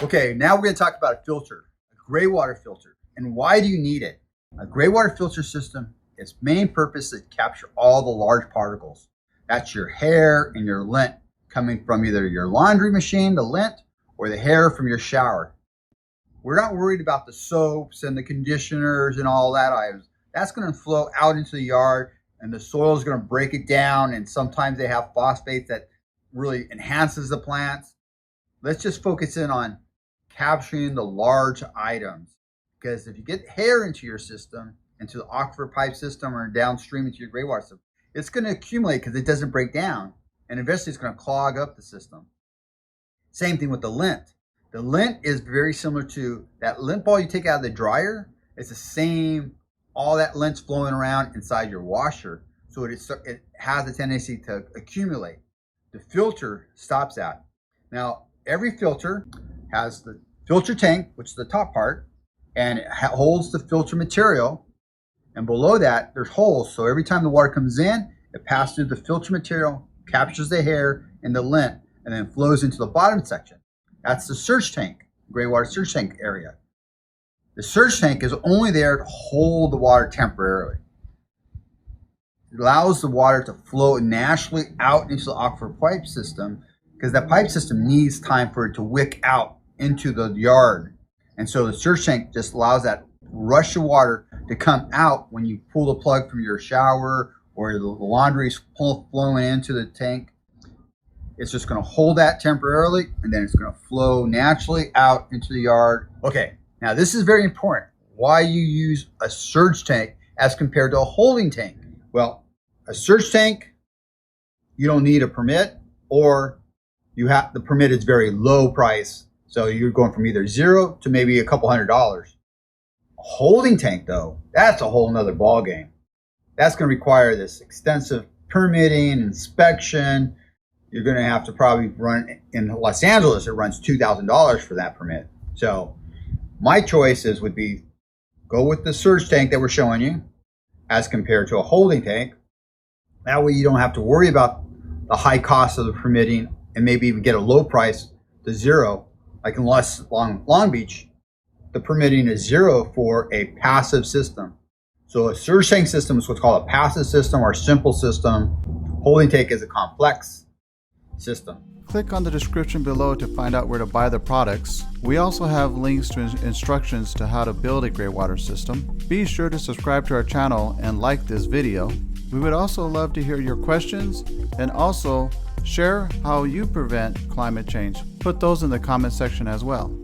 Okay, now we're going to talk about a filter, a gray water filter. And why do you need it? A gray water filter system, its main purpose is to capture all the large particles. That's your hair and your lint coming from either your laundry machine, the lint, or the hair from your shower. We're not worried about the soaps and the conditioners and all that items. That's going to flow out into the yard, and the soil is going to break it down, and sometimes they have phosphates that really enhances the plants. Let's just focus in on capturing the large items, because if you get hair into your system, into the aquifer pipe system or downstream into your gray water system, it's going to accumulate because it doesn't break down, and eventually it's going to clog up the system. Same thing with the lint. The lint is very similar to that lint ball you take out of the dryer. It's the same, all that lint's flowing around inside your washer, so it has a tendency to accumulate. The filter stops that. Now, every filter has the filter tank, which is the top part, and it holds the filter material. And below that, there's holes. So every time the water comes in, it passes through the filter material, captures the hair and the lint, and then flows into the bottom section. That's the surge tank, gray water surge tank area. The surge tank is only there to hold the water temporarily. It allows the water to flow naturally out into the aquifer pipe system, because that pipe system needs time for it to wick out into the yard. And so the surge tank just allows that rush of water to come out when you pull the plug from your shower or the laundry is flowing into the tank. It's just going to hold that temporarily, and then it's going to flow naturally out into the yard. Okay, now this is very important. Why you use a surge tank as compared to a holding tank? Well, a surge tank, you don't need a permit, or the permit is very low price. So you're going from either zero to maybe a couple $100. A holding tank, though, that's a whole nother ball game. That's going to require this extensive permitting, inspection. You're going to have to probably run, in Los Angeles, it runs $2,000 for that permit. So my choices would be go with the surge tank that we're showing you as compared to a holding tank. That way you don't have to worry about the high cost of the permitting, and maybe even get a low price to zero. Like in Long Beach, the permitting is zero for a passive system. So a surge tank system is what's called a passive system or simple system. Holding tank is a complex system. Click on the description below to find out where to buy the products. We also have links to instructions to how to build a gray water system. Be sure to subscribe to our channel and like this video. We would also love to hear your questions, and also share how you prevent climate change. Put those in the comment section as well.